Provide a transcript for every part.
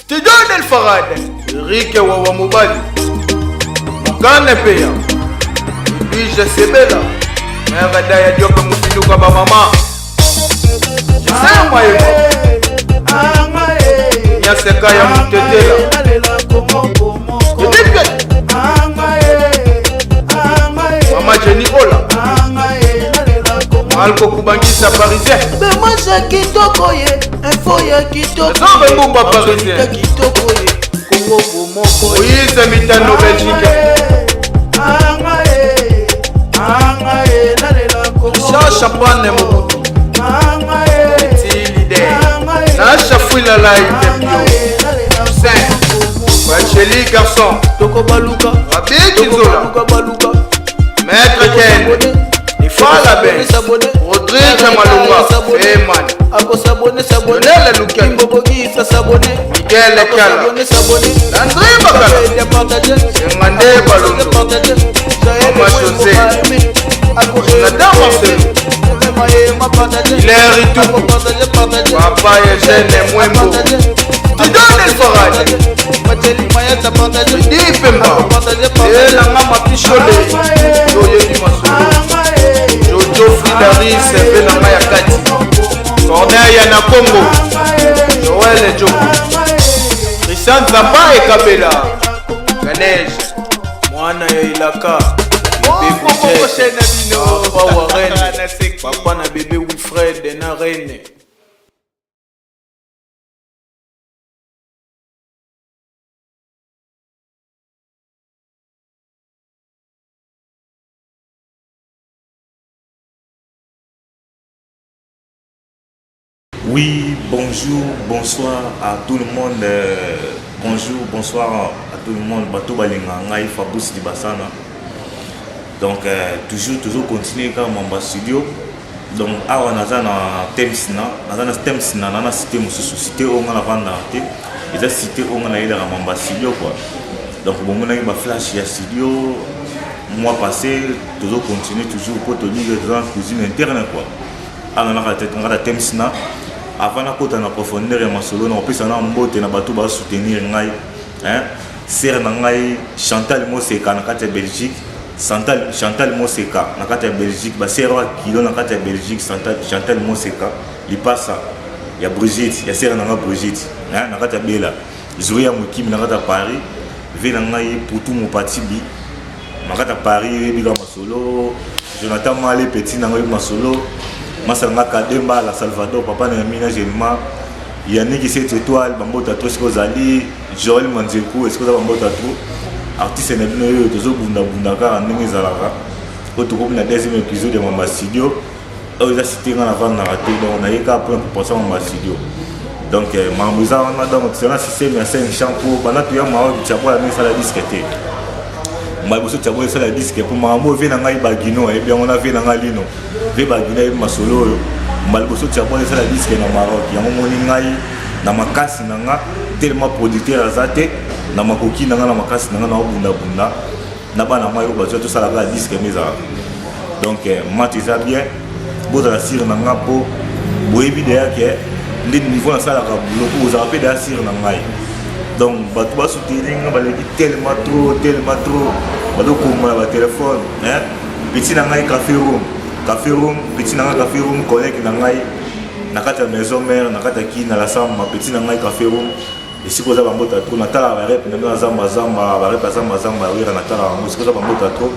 Studio Del Farade, Eric Wawa Mobali, Mokane Peya, Ibija Sebela, Mère Daya Diop Moussilouka Mama. Je sais moi Nyaseka ya Mtetela. Mama Jenny Ola. Malko kubangisa parisien. Bemasha kitoko ye, info ya kitoko. Zobe mbumba parisien. Kitoko ye, Kongo bomoko. Moïse Mitano Belgique. Jean Champagne Mobutu. Nasha Fouila la Bacheli garçon. Toko Baluka. Rabbi Kizola. Maître Ken. Ifala Ben. Rodrigue Malunga. Feman. Ako sabone. Lionel Luka. Mbobogi sa sabone. Miguel Kala. André Bakala. Ngande Balondo. Mama José. Nathan Marcel. Hilaire Itoubou. Papa Eugène Mwembo. Tidon El Farade. Di Pemba. Elanga Mapichole. Yoye di Masolo. Jojo Fridaris. Venanga ya Kati. Corneille na Congo. Joël Djoko. Christian Zamba et Kabela. Ganesh. Mwana ya Ilaka. Papa na bébé Wilfred na reine. Oui, bonjour, bonsoir à tout le monde. Bonjour, bonsoir à tout le monde. Bato balinga ngai Fabrice Dibasana. Donc toujours continuer comme mon studio. Donc on a un thème sina, on a cité cité on a vendre arte. Ils ont cité on a eu mon studio quoi. Donc bon on a eu ma flash ya studio. Mois passé, toujours continuer toujours pour te dire dans cuisine interne quoi. On a thème sina. Avant de côté en profondeur et ma solo, on peut s'en emboîter na bateau ba soutenir ngai. Hein? Sœur ngai Chantal Moseka na carte Belgique. Chantal Moseka na carte Belgique. Ba sœur kilo na carte Belgique Chantal Moseka. Li passa. Ya Brigitte, ya sœur nanga Brigitte. Hein? Na carte Bela. Zoya Mukim na carte Paris. Ve na ngai Poutou Mopatibi. Na carte Paris biga ma solo. Jonathan Malé petit na ngai ma solo. Masanga Kademba, la Salvador, papa na mina Gelma, Yannick cette étoile, Bambota Trop, Skozali, Joël Manzekou, est-ce que ça Bambota Trop, artiste na bino yo tozo bunda ka ndenge zalaka. Ko to comme na deuxième épisode de Mamba Studio, on a cité dans la vente na raté donc on a eu qu'à prendre pour ça Mamba Studio. Donc Mamouza on a donc c'est un système à 5 shampoo, pendant que Mamba tu as pas mis ça la disquette. Maboso tchabo ça la disque pour Mambo vient na ngai bagino et bien on a vu na ngalino. Ve bagina ma solo malboso tchabo ça la disque na Maroc ya moni ngai na makasi nanga tellement producteur azate na makoki nanga na makasi nanga na bunda na bana mayo bazo tout ça la disque meza donc matiza bien boza la sire nanga po boyebi de yake le niveau na sala ka boulot pour za pe da sire na ngai donc bato ba soutenir ba le tellement trop bato ko ma téléphone hein petit na ngai café room petit na ngai café room collègue na ngai na kata maison mère na kata ki na la samba petit na ngai café room et si koza ba mbota trop na tala ba rep na zamba ba rep zamba wira na tala mo si koza ba mbota trop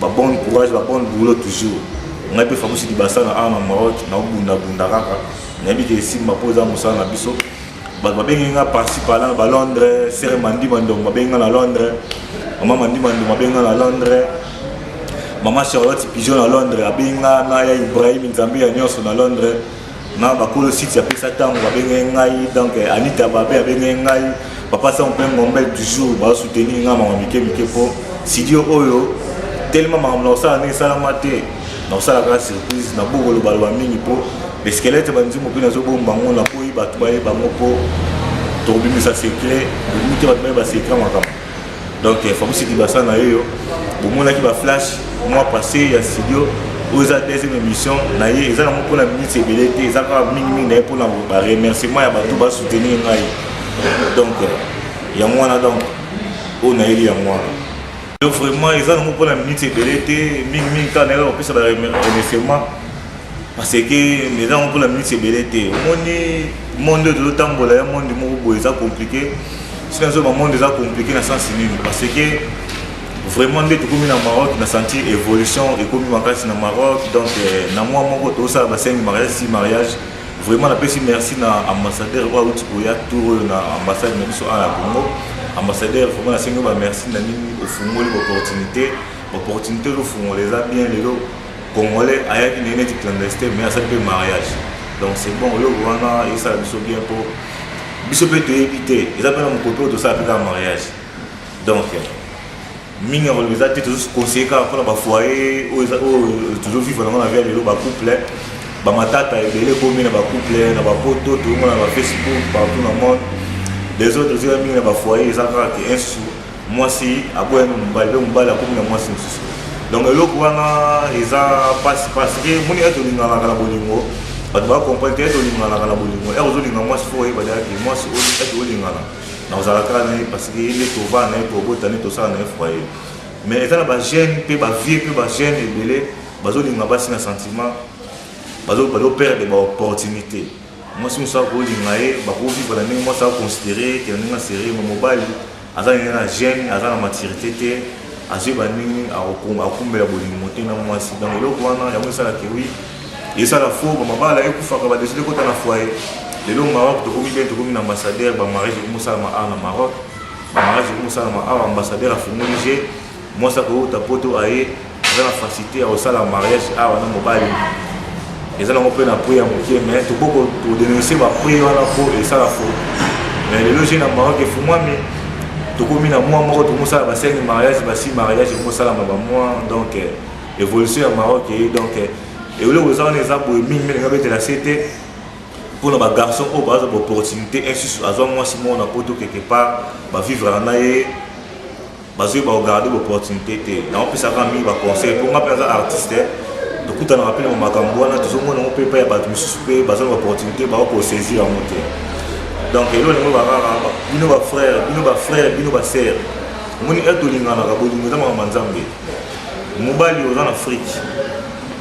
ba bon courage ba bon boulot toujours ngai pe Fabrice Dibasana na Maroc na bunda kaka na bi ke simba poza musala na biso ba benga principal ba Londres Sere Mandi Mandong ba benga na Londres Mama Mandi Mandong ba benga na Londres Mama Charlotte Pigeon na Londres ba benga na ya Ibrahim Nzambi ya nyonso na Londres na ba kolo site ya pesa tango ba benga ngai donc Anita ba benga ngai papa sa on peut ngombe toujours ba soutenir nga mama mike po studio oyo tellement mama ça ne sala mate na sala ka surprise na bogolo balwa mingi po les squelettes bandimu pina zo bomba ngona po ibatu ba bango po to bimisa secret muté ba secret makam donc Fabrice Dibasana yo bomona ki ba flash mois passé ya studio aux deuxième émission na ye eza na moko na minute ebelete eza ka mingi na pour na ba remerciement ya bato ba soutenir ngai Donc il y a moi là donc on a eu moi. Donc vraiment ils ont pour la minute belleté ming quand on a ça remerciement parce que les gens pour la minute belleté monde de l'automne voilà monde du monde c'est compliqué c'est un monde déjà compliqué dans sens nul parce que vraiment dès que comme au Maroc on a senti évolution et comme en place au Maroc donc na moi mon tout ça va 5 mariages 6 mariages vraiment la petit merci na ambassadeur wa outikoya tour na ambassade même sur à la Congo ambassadeur vraiment la 5 merci na nini au fumoli opportunité au fumoli les a bien les congolais aya qui n'est clandestin mais à ça peut mariage donc c'est bon le voilà et ça biso bien pour biso peut éviter ils appellent mon copain tout ça après un mariage donc mingi relevé tous conseiller quand on a foyer ou toujours vivre dans la vie les couple ba matata ebele komi na ba couple na ba photo tout le monde na Facebook partout dans le monde les autres aussi mingi na ba foyer ça que un sou moi si aboye mbale comme na moi si donc le kwana eza parce que moni eto linga na bolingo ba ba comprendre eto linga na bolingo e ozo linga moi si foyer ba daki moi si eto linga na ozala kala parce que il est au va na to botane to ça na foyer mais étant ba jeune pe ba vie pe ba jeune ebele bazo linga basi na sentiment bazo perdre des opportunités moi si on ça ko linga e ba ko vivre la moi ça considérer que na série mo mobile aza na jeune aza na maturité te azo ba nini akumbela bolingo te na moi si dans le kwana ya mo ça la que oui et ça la faux ba mabala e kufa ka ba décider ko ta na foyer le long Maroc to komi bien to komi na ambassadeur ba mariage ko musala ma na Maroc ba mariage ko musala ma ambassadeur a fumolije moi ça ko ta poto aye za na facilité au sala mariage a wana mobile ils ont peu na prière mokie mais to boko to dénoncer ba prière wana ko et ça la faux mais le logis na Maroc e fou moi mais to komi na moi moko to musala ba 5 mariage ba 6 mariage ko musala ma ba moi donc évolution à Maroc et donc et le aux les abos mingi mais ngabete la cité pour les garçons au bas d'opportunité ainsi à moi si moi on a poto quelque part va vivre en aille basé va regarder l'opportunité là on peut savoir mi va conseil pour moi présent artiste de coup on rappelle mon makambo na tout le monde on peut pas ba tout super basé l'opportunité va pour saisir en monter donc et là on va bino ba frère bino ba sœur mon est de linga na kabodi mo dans manzambe mobali aux en Afrique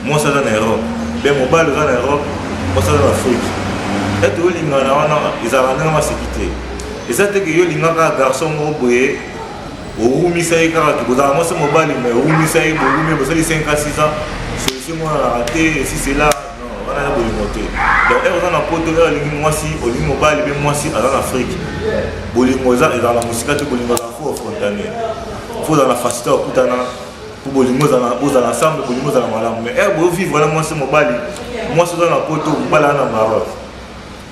moi ça dans Europe ben mobali aux en Europe moi ça dans Afrique et tout les gens là ils ont rendu ma sécurité et ça c'est que yo les garçons au boye au misai car tu dois moi c'est mobile mais au misai mais vous avez 5 à 6 ans c'est moi raté si c'est là non on a besoin de monter donc et on a poto là les moi si au mobile mais moi si en Afrique bolingoza et dans la musique tu bolingoza faut frontaner faut dans la facilité au kutana pour bolingoza na ensemble bolingoza na malamu mais et vous vivre là moi c'est mobile moi c'est dans la poto bala na Maroc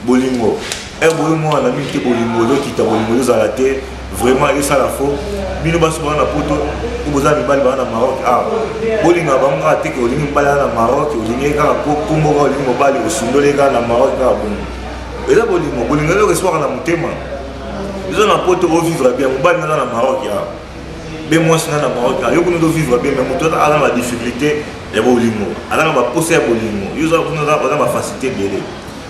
bolingo et bolingo na miti bolingo lo kita bolingo za la terre vraiment et ça la faux bino baso na poto uboza mibali bana Maroc bolingo banga te ke bolingo bala na Maroc bolingo ka kombo bolingo bali osundole ka na Maroc ka bon et là bolingo le recevoir na mutema ils ont na poto au vivre bien mobali na Maroc mais moi c'est na Maroc yo ko no vivre bien mais muto ta ala la difficulté et bolingo ala na ba poser bolingo yo za na ba facilité bien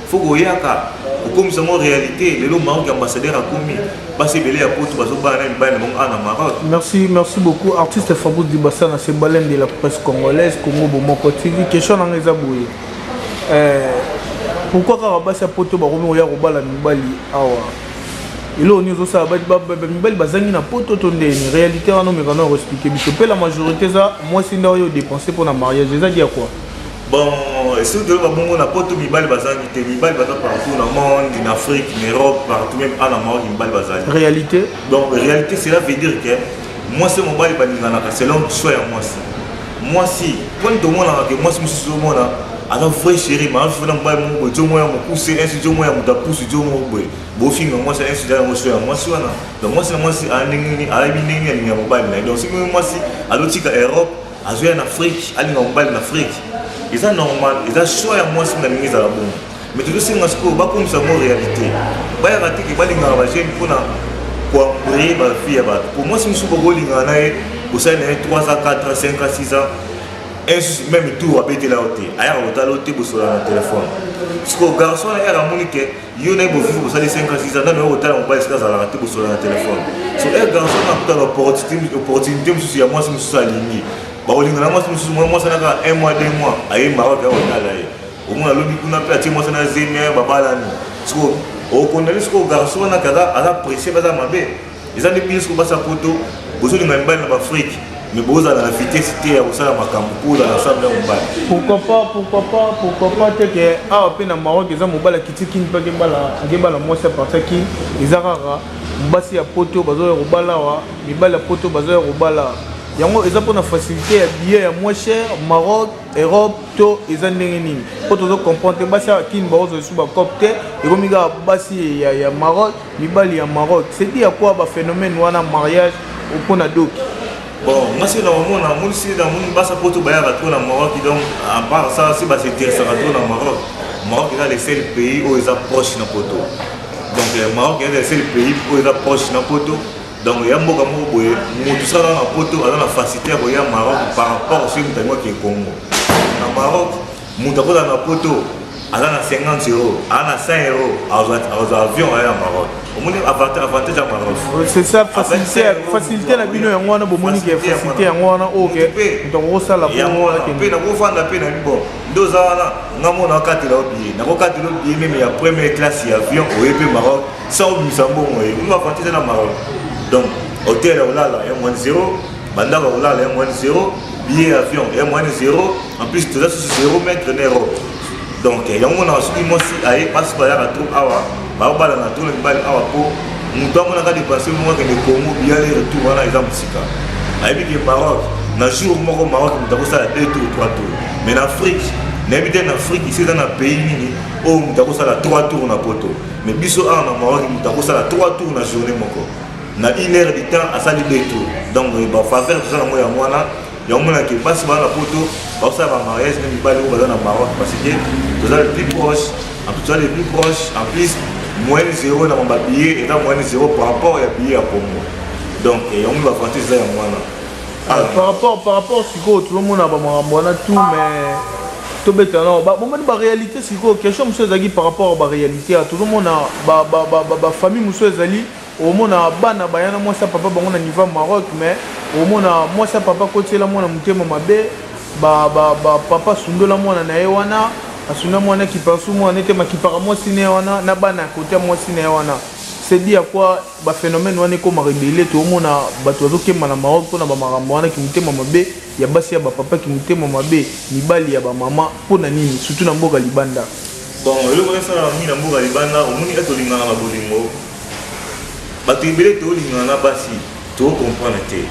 faut que yaka comme ça en réalité les Maroc ambassadeur a commis passer belé à poto bazo bana bana bon en Maroc. Merci beaucoup artiste Fabrice Dibassa na Sembalène de la presse congolaise Congo Bomoko TV question na ezaboué pourquoi Karabasi a poto ba romi ya robala mibali awa il on nous ça ba mibali bazangi na poto tonde ni réalité wana me kana expliquer biso pe la majorité ça moi c'est ndayo dépenser pour na mariage ça dit à quoi. Bon, si vous avez un poto mibali bazangi te mibali bazangi partout dans le monde, en Afrique, en Europe, partout même en Maroc mibali bazangi. Réalité. Donc réalité cela veut dire que moi c'est mon bali baningana c'est l'homme choix moi si. Moi si quand tout le monde a que moi si monsieur tout le monde a un vrai chéri, mais je fais un bail mon boy, moi mon pousser un studio moi mon pousse studio mon boy. Bon film moi c'est un studio moi choix moi si wana. Donc moi si à ningi à ningi ni mon bail donc si moi si à l'autre Europe, à jouer en Afrique, à ningi mon bail en Afrique. Et ça normal, et ça choix à moi c'est la mise à la bombe. Mais tout ça c'est ce pas comme ça mon réalité. Bah il raté que bah l'inga va jeune pour na quoi briller bah fille bah. Pour moi c'est une super goal l'inga na pour ça il y a 3 à 4 à 5 à 6 ans. même tout abeti la hôtel aya ko tala hôtel bosola na téléphone parce que garçon na era monique yo na bo vivre ça les 5 ans 6 ans na hôtel on va escasa la rater bosola na téléphone so garçon na puta opportunité mususu ya mwasi mususu alingi ba olinga na mwasi mususu mwasi na 1 mois 2 mois aye Maroc ya hôtel aye au moins lobi kuna pe ati mwasi na zeme babala ni so o connaît ce que garçon na kada ala pressé baza mabe ils ont des pièces ko basa poto bosola na mbali na Afrique. Mais vous avez la vitesse à Makambu dans l'ensemble de pourquoi pas que ah peine en Maroc ils ont mobile qui tiki pas que bala moi c'est parce que ils arara mbasi ya poto bazo robala wa mibala poto bazo robala yango ils ont pour la facilité à billet à moins cher Maroc Europe to ils ont ndengeni poto zo comprendre basi ya kin bazo suba copter et comme il basi ya Maroc mibali ya Maroc c'est dit à quoi ba phénomène wana mariage au pona doki. Bon, moi c'est dans mon c'est dans mon bas poto baya retour na Maroc donc à part ça c'est bas c'est dire ça retour na Maroc. Maroc est le seul pays où ils approchent na poto. Donc le Maroc est le seul pays où ils approchent na poto. Donc il y a beaucoup de boye, tout ça dans la poto dans la facilité au Maroc par rapport à ce que moi qui est Congo. Na Maroc, mon dans la poto à 50 €, à 100 €, aux avions à Maroc. Avantage à Maroc. C'est ça, facilité la bino ya ngwana bomoni ki facilité ya ngwana OK. Donc ça la pour pe na kofanda pe na libo. Ndoza wana ngamona katela obiye. Na kokatela obiye même ya première classe ya avion au EP Maroc sans bisambo moye. On va avantage na Maroc. Donc hôtel au lala ya moins 0, banda au lala ya moins 0, billet avion ya moins 0, en plus tout ça c'est 0 mètre d'euro. Donc il y a un aussi moi si aïe passe par là tout awa ba bala na tout le bal awa po muto mona ka dépasser moi que les Congo bien les retour wana exemple sika aïe bi Maroc na jour moko Maroc muto ça 2 tours 3 tours mais en Afrique n'habite en Afrique ici dans un pays nini oh muto ça 3 tours na poto mais biso en Maroc muto ça 3 tours na journée moko na 1 heure de temps à ça 2 tours donc ba faveur tout ça na moi ya mwana il y a un monde qui passe par la photo, ça va mariage, même il va aller au Maroc parce que vous êtes les plus proches, en plus les plus proches, en plus moins 0 dans mon billet et dans moins 0 par rapport à billet à Congo. Donc il y a un monde qui va faire ça à moi. Par rapport à ce que tout le monde a tout, mais tout bête non. La réalité c'est quoi? Question monsieur Zagi par rapport à la réalité, tout le monde a famille monsieur Zali. Au moins na bana bayana moi ça papa bango na niveau Maroc mais au moins moi ça papa côté la moi na mutema mabe papa sundola moi na ewana asuna moi na ki pasu moi nete makipara moi sine wana na bana côté moi sine wana c'est dit à quoi ba phénomène wana ko maribele to au moins na bato zo kema na Maroc pona ba marambo wana ki mutema mabe ya basi ya ba papa ki mutema mabe mibali ya ba mama pona nini surtout na mboka libanda. Bon le ko ça na mboka libanda au moins eto lingana na bolingo batibele to lingana basi to comprendre te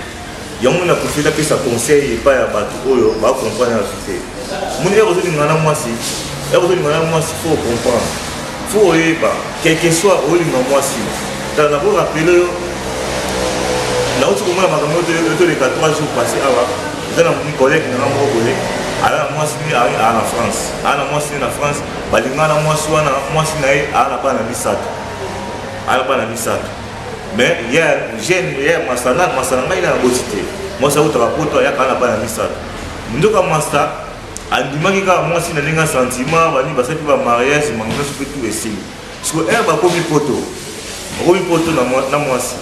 yango na profiter pe sa conseil et pas ya batu oyo ba comprendre la vérité mon ero zo lingana mwasi faut comprendre faut eba quel que soit o lingana mwasi dans la pour rappeler na autre moment ma maman de les 3 jours passés awa dans mon collègue na mon collègue ala mwasi ni à la France ala mwasi na France ba lingana mwasi wana mwasi na ye ala bana misato mais hier jeune hier masana ngai na botité moi ça autre rapport ya kana bana misato ndoka master andimaki ka mwasi na lenga sentiment bani basapi ba mariage mangana so tout essayer parce que ba komi poto na mwasi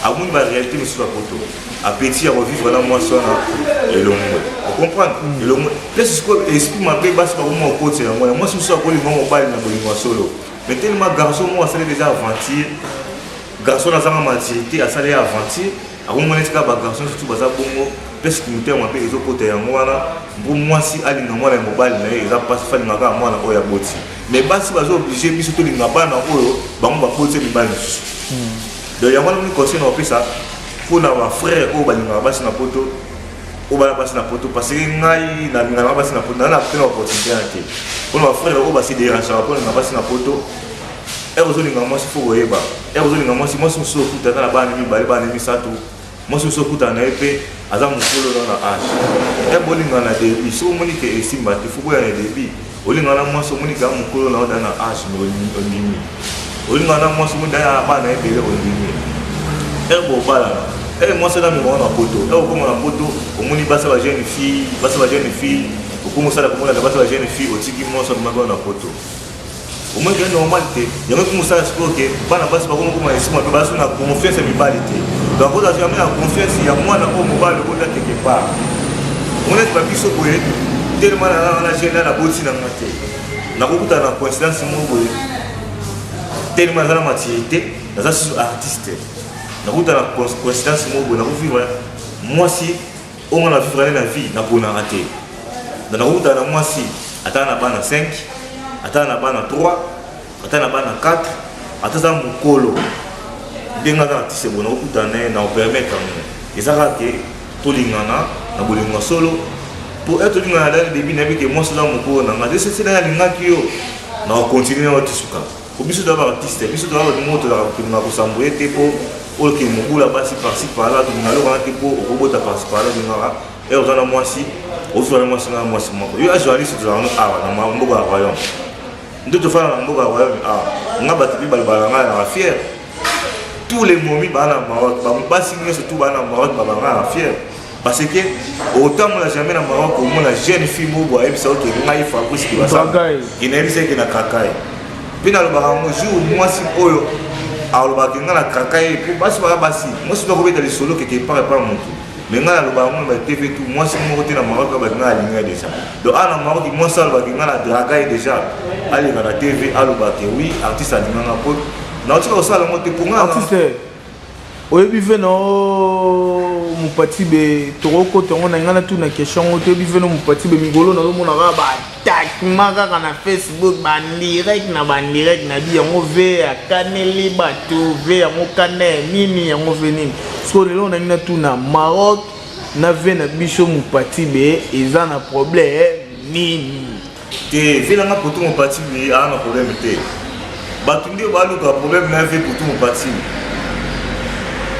amuni ba réalité sur la poto a petit à revivre na mwasi na elongo comprendre elongo laisse ce esprit ma bé basse pas moi côté moi si so ko li mo bali na bolingo solo mais tellement garçon moi ça déjà aventure garçon na zanga maturité à saler aventure a mon etika ba garçon surtout baza bongo parce que muté moi pe ezo côté ya mwana pour moi si ali na mwana mobile na eza pas fali ngaka mwana oya boti mais basi bazo obligé biso to linga bana oyo bango ba pote libali donc ya mwana ni conseil na opesa pour na ba frère o balinga basi na poto o bana basi na poto parce que ngai na linga basi na poto na pe na opportunité ate pour na frère o basi dérange pour na basi na poto erozolinga mwasi fo oyeba erozolinga mwasi muso okuta na bana mibale bana misato mwasi muso okuta na epe aza mukolo na age ebolinga na debi so monike esimba te fo boya na debi olinga na mwasi monika mukolo na oda na age ondimi olinga na mwasi moda ya bana ebele ondimi ebo bala moi c'est dans mes moments en photo là comme en photo au moni basa ba jeune fille au comme ça la comme la basa ba jeune fille au tiki moi ça ma en photo au moins que normalité il y a même comme ça OK bana basa ba comme esi moi basa na confiance mi balité donc quand jamais la confiance il y a moi na au mobile au là quelque part on est pas biso boye tellement la jeune la boti na ngate na kokuta na coïncidence mo boye tellement la maturité dans un artiste na kokuta na coïncidence mo boye na ko vivre moi si on a vivre la vie na ko na raté na kokuta na moi si atana bana 5 atana bana 3 atana bana 4 atana mukolo ndenga na artiste bona kokuta na permettre ezaka ke tolingana na bolingo solo pour être lingana dans le début na bi ke moi cela moko na ngade c'est là linga kio na continuer na tisuka ko biso d'abord artiste biso d'abord moto la ko samboye te ko OK mokula basi par-ci par-là donc na lo ka te ko robota par-ci par-là ngara et on a moi si au fur et à mesure moi si moko yo a journaliste de la na mboka ya royaume ndoto fala na mboka ya royaume ngaba te bi balbala na fier tous les momies bana Maroc basi surtout bana Maroc baba fier parce que autant on n'a jamais dans Maroc au moins la jeune fille mobo et ça OK ngai Fabrice qui va ça il n'a visé que na kakai puis dans le barango jour moi si oyo alors ba kinga na kakai pour basi moi si dois remettre les solo quelque part pas mon mais ngala le barango ba TV tout moi si mo côté na Maroc ba nga linga déjà donc à na Maroc moi ça ba kinga na dragaille déjà aller na TV alors ba que oui artiste a linga na pot na tu ça le monter pour nga artiste oyebi ve no mupati be toroko tongo na ngana tu na question oyebi ve no mupati be migolo na lomona ka ba attack maka na Facebook ba direct na bi yango ve akaneli bato ve yango kane nini yango ve nini so lelo na ngina tu na Maroc na ve na biso mupati be eza na problème nini te ve na poto mupati be ana problème te bato ndio ba luka problème na ve poto mupati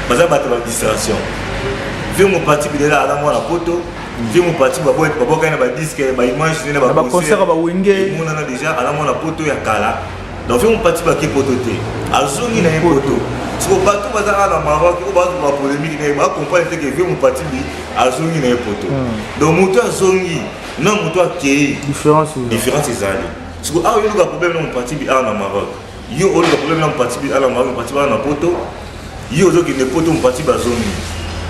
parce que la distraction vieux mon parti bi là à moi la photo vieux mon parti ba boy ba kana ba disque ba image ni ba concert ba wenge mon na déjà à moi la photo ya kala donc vieux mon parti ba ki photo te azongi na photo si ko bato ba za na Maroc ko ba ba polémique ne ba comprendre que vieux mon parti bi azongi na photo donc moto azongi non moto akei différence ezali si ko a yo le problème na mon parti bi à na Maroc yo o le problème na mon parti bi à na Maroc parti ba na photo yo zo ki ne poto mpati bazoni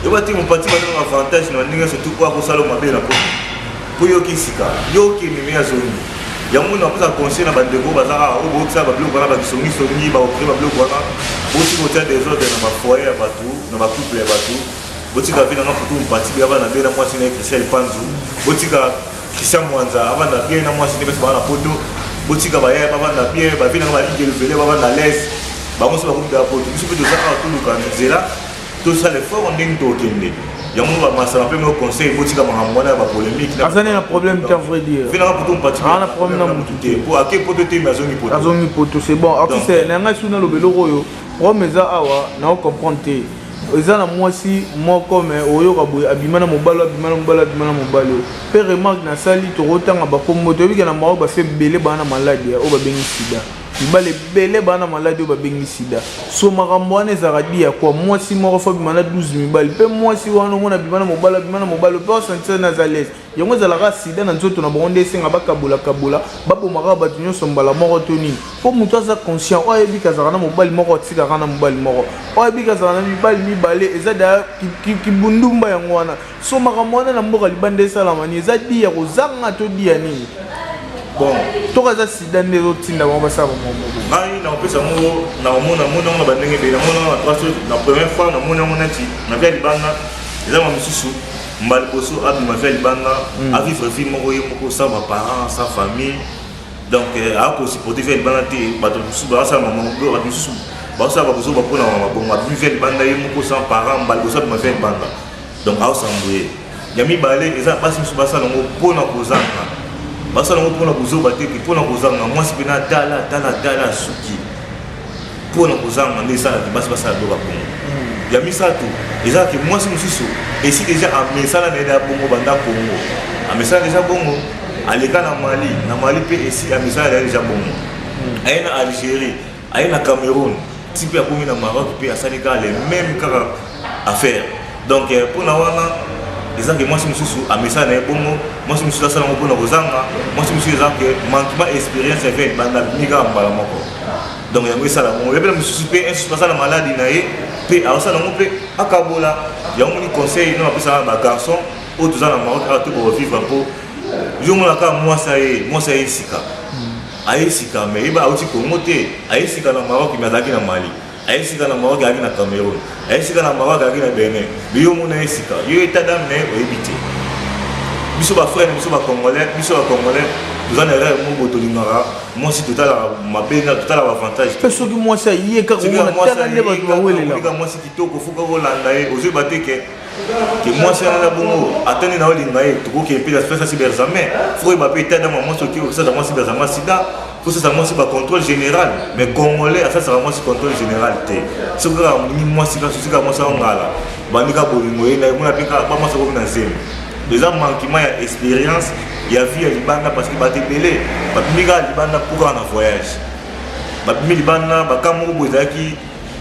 yo bati mpati ba na avantage na ndinga surtout kwa ko salo mabe na poto po yo kisika yo ki ni ya zoni ya muna kuza conseil na bandeko bazaka o bo tsa ba bloko na ba kisongi songi ba o ba bloko na bo ti ko tia des ordres na ba foyer ya batu na ba couple ya batu bo ti ka vina na poto mpati ba na be na mwasi na Christian Panzu bo ti ka Christian Mwanza aba na bien na mwasi ne ba na poto bo ti ka ba ya ba na bien ba vina ba ingel vele ba na les ba mo so ba ko da poto biso pe de ça tout le kan zela tout ça les fois on ndenge to kende ya mo ba masala pe mo conseil botika mahamwana ba polémique na azane na problème ta vrai dire vina poto mpati na problème na mututé pour ake poto te azongi poto c'est bon artiste na nga suna lo belo oyo romeza awa na comprendre te eza na mwasi moko me oyo ka boye abimana mobalo pe remarque na sali to rotanga ba kombo to bika na mawo ba fait belé bana maladie o ba bengi sida ibale belé bana maladie o ba bengi sida so makambo wana ezaka dia kwa mwasi moko fa bimana 12 mibali pe mwasi wana ngona bimana mobalo pe sentir na zalès yango zalaka sida na nzoto na bonde senga bakabula babo maka batu nyonso mbala moko to nini po mutu aza conscient oyo bika zaka na mobali moko tika kana mobali moko oyo bika zaka na mibali mibale eza da kibundumba yango wana so makambo wana na mboka libanda esalama ni eza dia kozanga to dia nini bon toka za sida nde zotinda bango basala bamomo ngai na opesa ngo na omona na bandenge be na mona na trois na première fois na mona nati na via libanda eza ma misusu mbali boso abi ma via libanda a vivre vie moko ye moko sans ba parents sans famille donc a ko supporter via libanda te bato misusu ba sa maman ko bato misusu ba sa ba boso ba pona mama bongo a vivre libanda ye moko sans parents mbali boso abi ma via libanda donc a sambuye yami balé eza basi misusu ba sa ngo pona kozanga basa na pona kuzoba te pona kozanga mwasi pena dala suki pona kozanga ndesa na basi basa doka pongo ya misato eza ke mwasi mususu esi déjà a mesala na eda bongo banda pongo a mesala déjà bongo aleka na Mali pe esi a mesala na déjà bongo ayena Algérie ayena Cameroun tipe ya komi na Maroc pe asalika les mêmes kaka à faire. Donc pour la wana que moi si monsieur à message na bongo moi si monsieur ça na pour na kozanga moi si monsieur que manquement expérience avec banda biga mbala moko. Donc yango ça la mo bébé monsieur pe un ça la maladie na ye pe a ça na mo pe akabola yango ni conseil non ça ba garçon au tout ça na Maroc à tout pour vivre pour yo mo la ka moi ça est sika. Aïsika mais il va aussi commoter Aïsika na Maroc mais azaki na Mali Aïsika na Maroc azaki na Cameroun Aïsika na Maroc azaki na Bénin biyo mo na Aïsika yo état d'âme ne oyebité biso ba frère biso ba congolais nous en erreur mo botolingara moi si total ma bena total avantage parce que moi ça y est quand on a tellement de ba wele là moi si kitoko fuka Holanda e ozo bateke que moi c'est là bongo attendez na olinga e to ko ke pila faire ça cyberzame faut ba péter dans moi ce qui ça dans moi cyberzame sida faut ça moi c'est pas contrôle général mais congolais ça sera moi c'est contrôle général té ce que ni moi c'est ka moi ça ngala bandika bolingo e na moi pika ba moi ça ko na zemi des hommes qui ont expérience il y a vie à Libanda parce que baté belé ba miga Libanda pour un voyage ba mi Libanda ba kamu bozaki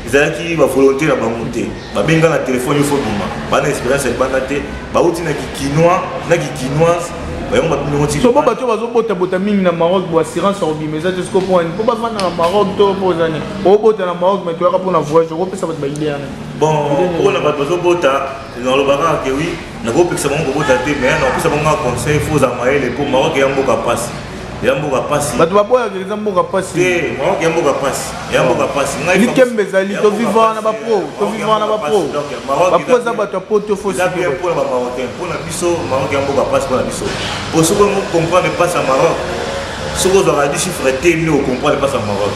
ezalaki ba volonté na bamonté ba benga na téléphone il faut bima ba na expérience Libanda té ba uti na kinoise ba yomba bino ti so ba bato bazo bota mingi na Maroc bo assurance sur bima ça est-ce qu'on peut pas vendre na Maroc to pozani o bota na Maroc mais tu as pour un voyage on peut ça va te bailler bon pour la bato bota dans le baran que oui na go pekisa bango bota te mais na pesa bango conseil faut amaele pour Maroc ya mboka pasi bato baboya keleza mboka pasi te Maroc ya mboka pasi ngai kembe ezali to vivre na ba pro bapo za bato po to faut ça bien pour ba Marocain pour na biso Maroc ya mboka pasi pour na biso pour ceux qui comprendre pas ça Maroc ceux qui ont dit chiffre te mieux comprendre pas ça Maroc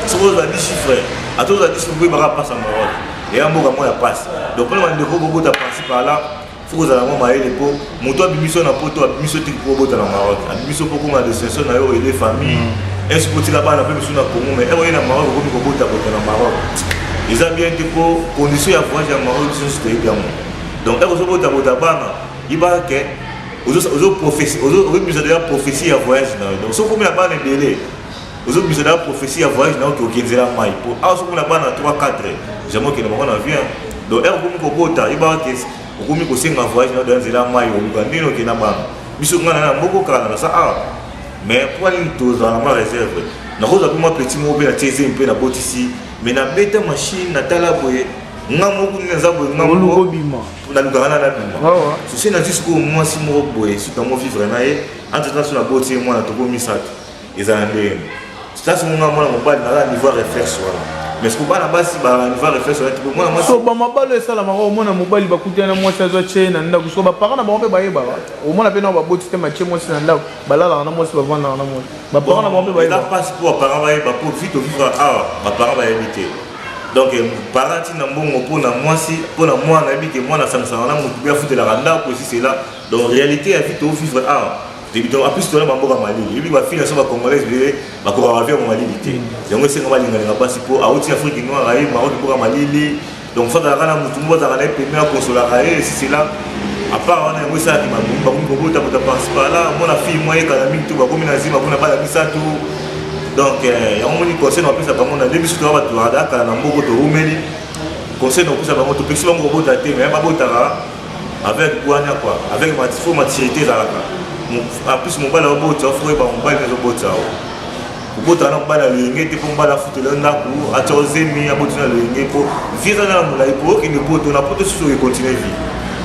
ceux qui ont dit chiffre à tous les chiffre pas ça Maroc ya mboka mo ya pasi donc pour le ndeko bota passer par là faut que ça maman les po moto bimission na poto bimission te ko bota na Maroc bimission pour comment de session na yo et les familles est-ce que tu là-bas na bimission na Congo mais na Maroc ko bota na Maroc ils ont bien été pour condition ya voyage à Maroc c'est bien donc est-ce que bota bana il va que aux prophéties aux besoin de la prophétie à voyage donc so comme la bana belé aux besoin de la prophétie à voyage na ko kenzela mai pour ah so comme la bana 3 4 jamais que na bana vient donc est-ce que ko bota il va que okomi kosenga voyage na danzela mai olukandino ke na bana biso ngana na mboko kala na sa mais pour aller toza na ma réserve na koza kuma petit mo be na teze mpe na botisi mais na beta machine na tala boye ngamo kunina za boye ngamo bima na lugana na bima so c'est na jusqu'au mois si mo boye si dans mo vivre na ye entre temps sur la botisi moi na toko misato ezande ça c'est mon ngamo na mobile na niveau réflexe wala mais ce qu'on va là-bas si bah on va réfléchir sur moi so ba mabalo esala mako mona mobali bakutana mwasi azwa chena ndako so ba parana ba mpe baye ba o mona pe na ba boti te mache mwasi na ndako balala na mwasi ba vanda na mwasi ba parana ba mpe baye ba passe pour parana baye ba pour vite vivre ba parana baye éviter donc parenti na mbongo pona mwasi pona mwana bi ke mwana sansa na mutu ya fute la randa ko si c'est là donc réalité ya vite vivre en plus tu as bamboka malili yebi ba fille so ba congolaise be ba ko ba vivre malili yango c'est ngaba linga linga basi po auti Afrique noire ayi Maroc boka malili donc fa da kana mutu mbo za kana pemela consola ayi si c'est là à part on a eu ça qui m'a bon ko bota bota passe par là mon fille moi kana mingi to ba komi na zima kuna bala bisatu donc yango ni conseil no pesa ba mona debi so ba to ada kana mboko to umeli conseil no pesa ba moto pesi bango bota te mais ba bota avec quoi avec maturité za la en plus mon bal au bout tu offres ba mon bal au bout ça au bout tu as un bal à l'ingé tu peux bal à foutre le ndaku à choisir mi à bout na l'ingé pour vivre dans la pour qu'il ne peut on a pas de sur continuer vie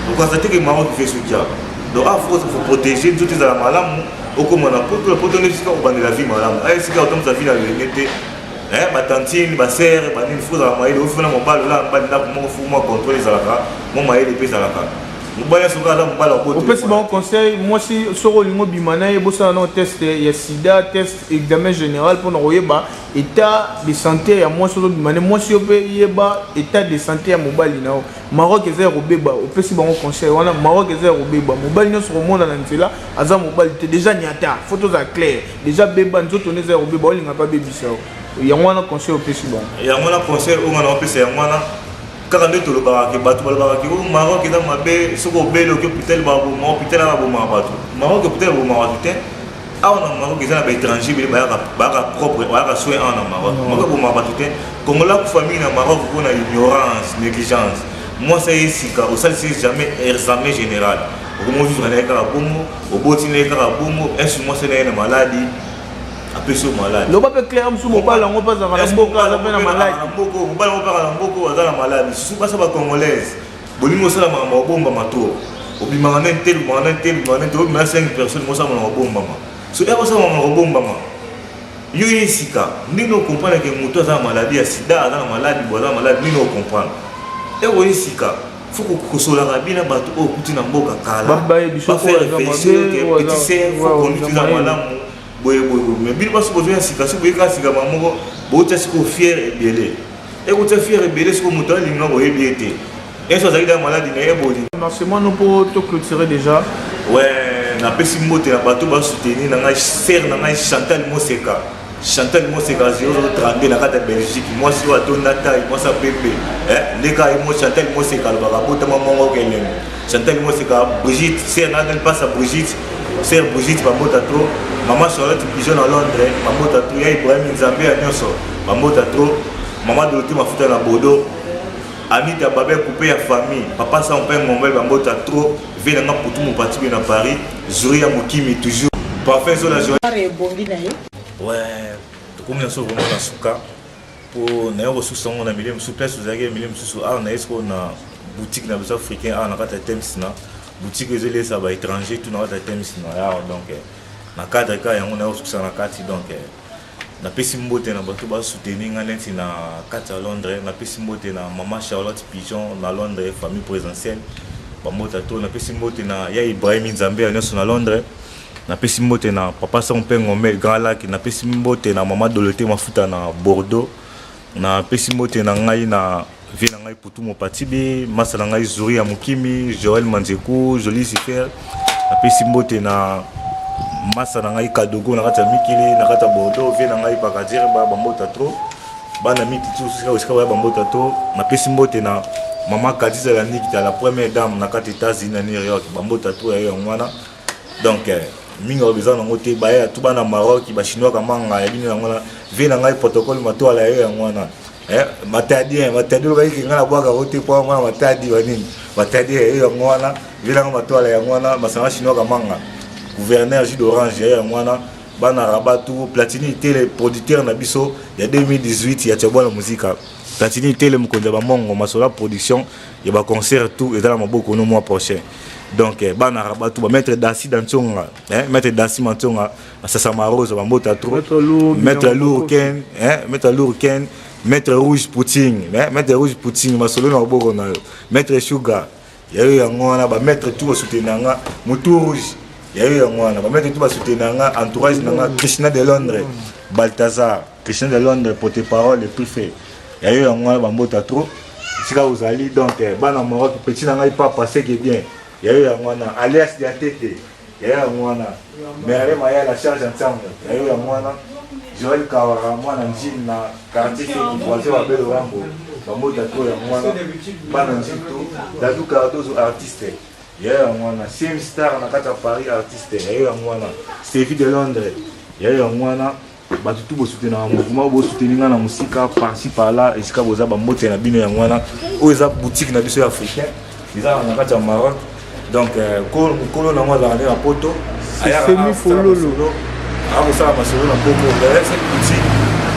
donc constater que Maroc fait ce qu'il y a donc à faut protéger tout les malam au comme on a pour donner jusqu'à au ban de la vie malam ay c'est quand on sa vie à l'ingé ba tantine ba sœur ba ni faut dans maïle au fond mon bal là bal là mon faut moi contrôler ça là mon maïle épée ça là au plus bon conseil moi si soro lingo bimana et bossa non test ya sida test examen général pour nous yeba état de santé ya moi soro bimana moi si ope yeba état de santé ya mobali na Maroc ezero beba au plus bon conseil wana Maroc ezero beba mobali no soro mona na nzela aza mobali te déjà nyata photos à clair déjà beba nzoto ne zero beba olinga pa bebisa ya wana conseil au plus bon ya wana conseil au wana au plus ya wana quand on est tout le barak, bateau le barak, au Maroc est dans ma baie, ce qu'on baie le hôpital babou, mon hôpital babou bateau. Maroc hôpital babou bateau. Ah on a Maroc ils ont étranger, mais barak propre, barak soin en Maroc. Maroc babou bateau. Comme là pour famille en Maroc on a ignorance, négligence. moi ça esika au ça c'est jamais examen général comment vivre avec la bombe au botiner avec la bombe est-ce moi c'est une maladie après ce malade le pas clair sur mon bal on passe dans la boca la peine malade boko bal on parle en boko dans la maladie sous pas ça va congolaise bolingo ça la bombe mato obima na tel mais 5 personnes moi ça ma bombe mama so et ça ma bombe mama yo esika ndino comprendre que moto za maladie ya sida za maladie boza maladie ndino comprendre et esika faut que sola rabina bato o kuti na mboka kala ba faire réfléchir que petit cerveau qu'on utilise malamu boye mais bino baso besoin ya sika si boye ka sika mamoko bo tsa siko fier et belé et ko tsa fier et belé siko moto linga boye biété et ça za ida maladie na ebodi non c'est moi nous pour te clôturer déjà ouais na pesi mbote na bato ba soutenir na ngai ser na ngai Chantal Moseka 032 na kata Belgique moi si wato na taille moi ça bébé les gars moi Chantal Moseka le barabota maman kelem Chantal Moseka Brigitte c'est na pas sa Brigitte c'est Brigitte bamota trop maman Charlotte Pigeon à Londres bamota trop ya Ibrahim Nzambe à Nyonso bamota trop maman Dorothée Mafuta na Bordeaux Anita Babé coupé à famille papa ça on paye mon bel bamota trop vient na pour tout mon parti na Paris Zoria Mokimi toujours parfait sur la journée ouais comme nous sommes vraiment dans ce cas pour nous ressources on a milliers sous place vous avez milliers sous ah on a est-ce qu'on a boutique dans les africains ah on a pas de thème sinon boutique les ça va étranger tout dans le thème sinon donc na cadre cas on a ressources na carte donc na pesi mbote na bato ba soutenir ngati na carte à Londres na pesi mbote na maman Charlotte Pigeon na Londres famille présidentielle ba mota to na pesi mbote na ya Ibrahim Nzambe à Londres na pesi mbote na papa son pengo mel grand lac na pesi mbote na maman Dorothée Mafuta na Bordeaux na pesi mbote na ngai na vie na ngai putu mo patibi masa na ngai Zuri ya Mukimi Joël Manzeku Jolie Sifer na pesi mbote na masa na ngai Kadogo na kata Mikili na kata Bordeaux vie na ngai Bakadire ba bambota trop bana miti tout ça ba bambota trop na pesi mbote na maman Kadiza la Niki la première dame na kata États-Unis na New York bambota trop ya ngwana donc mingi besoin na ngote ba ya tout bana Maroc ba chinois kamanga ya bini na ngwana vie na ngai protocole mato ala ya ngwana matadi ba ki ngala bwa ka ngote po ngwana matadi wanini matadi ya ngwana vie na mato ala ya ngwana masanga chinois kamanga gouverneur Jus d'Orange ya ngwana bana rabatu Platini télé producteur na biso ya 2018 ya tshobona muzika Platini télé mkonza ba mongo masola production ya ba concert tout et dans la maboko no mois prochain donc bana rabatu ba maître Dassi Dantonga maître Dassi Mantonga Sasa Marose ba mbota trop maître Lourken maître Lourken maître Rouge Poutine maître Rouge Poutine masolo na boko na maître Sugar ya yo ngona ba maître tout soutenanga Motu Rouge ya yo ngwana ba maître tout ba soutenanga entourage nanga Krishna de Londres Balthazar Krishna de Londres porte-parole le préfet ya yo ngwana ba mbota trop sika uzali donc bana Maroc petit nanga pas passer que bien ya yo ngwana alias ya tete ya yo ngwana mais ale maya la charge ensemble ya yo ngwana Joël Kawara mwana njini na quartier qui voisin wa belo rambo ba mbota trop ya ngwana bana njito Dadou Cardozo artiste ya yo ngwana Sim Star na kata Paris artiste ya yo ngwana Stevie de Londres ya yo ngwana batu tout bo soutenir mouvement bo soutenir na musika par-ci par-là et sika boza ba mbote na bino ya ngwana o eza boutique na biso africain eza na kata Maroc donc kolo na mwa na poto aya semi fololo abo ça ba solo na boko là c'est boutique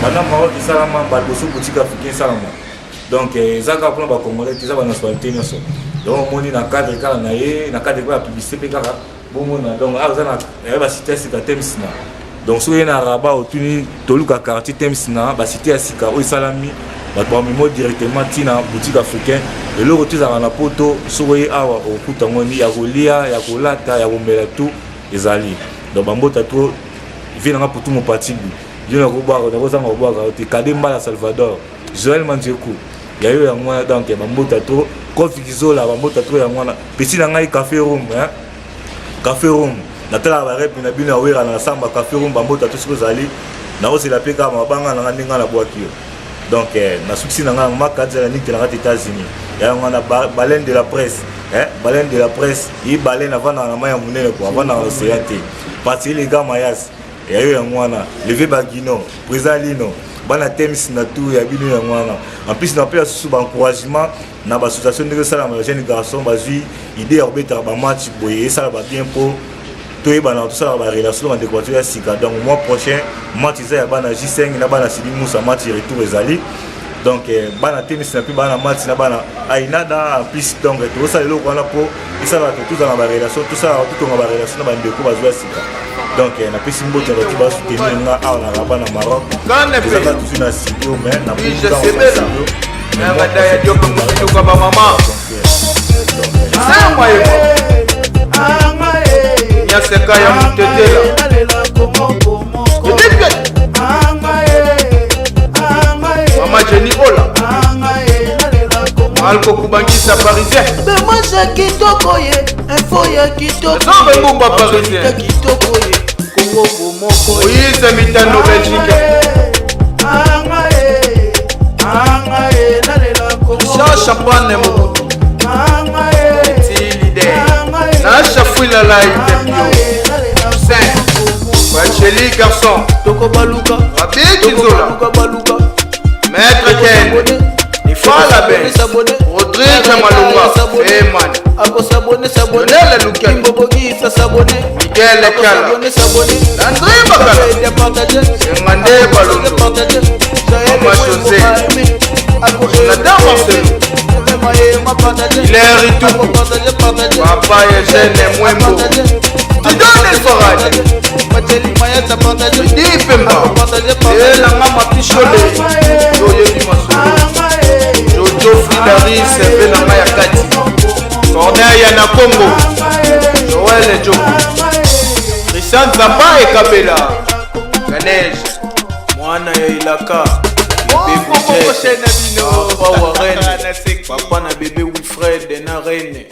maintenant Maroc ça ma ba boso boutique africain ça donc zaka pour ba congolais ça ba nationalité nyonso donc moni na cadre kala na ye na cadre ba publicité pe kala bon mona donc aza na ba cité sika temsina donc so yena raba otuni toluka quartier temsina ba cité sika o salami ba ba mimo directement tina boutique africain et le retour à la poto so ye awa okuta ngoni ya kolia ya kolata ya komela tout ezali donc bambota trop vient na pour tout mon parti je na ko ba ko za ngo ba ka Kademba la Salvador Joël Manzeku ya yo ya ngwana donc bambota trop Kofikizola bambota trop ya ngwana petit na ngai café room café room na tala ba rep na bino wera na samba café room bambota tout ce que zali na ose la peka mabanga na ndinga na bwakio donc na succès na ngama kadza ni tela aux États-Unis ya ngwana baleine de la presse baleine de la presse yi baleine avant na maya munene ko avant na océan te parce les gars mayas ya yo ngwana levé bagino président lino bana temis na tout ya bino ya ngwana en plus na pela sous encouragement na ba association de ça la jeune garçon bazui idée ya obeta ba match boye ça va bien pour toi bana tout ça ba relation en décoration ya sika donc mois prochain match ça ya bana J5 na bana Sidi Moussa match retour ezali donc bana temis na plus bana match na bana ainada en plus donc tout ça le ko na po ça va tout dans la relation tout ça tout dans la relation na ba ndeko bazui ya sika donc na pesi mbote ba tiba soutenir nga awa na bana Maroc quand ne ça va tout na studio mais na Lige Sebela na badaya Diop Moussindouka ba mama sema hiyo Nyaseka ya Mtetela Mama Jenny Ola Malko kubangisa parisien Bemasha kitoko ye info ya kitoko Zobe ngumba parisien kitoko ye Kongo bomoko Moïse Mitano Belgique Jean Champagne Mobutu Tilide Nasha Fouila la Itepio Saint Bacheli garçon Toko baluka Rabi Kinzola Maître Ken Ifala Ben Rodrigue Malunga Feman Ako sabone Lionel Luken Mbobogi sa sabone Miguel Ekala Landry Bakala Ngande Balondo Mama José Nada Marcelo Hilaire Ituku Papa Eugène Mwembo Tidone Forade Di Pemba Elanga Mapichole Yoyebi Masolo Jojo Fridaris Belanga Yakati Corneille na Congo Joël Djoko Christian Zamba et Kabela Ganesh Mwana ya Ilaka Bébé Jet Papa na bébé Wilfred na Reine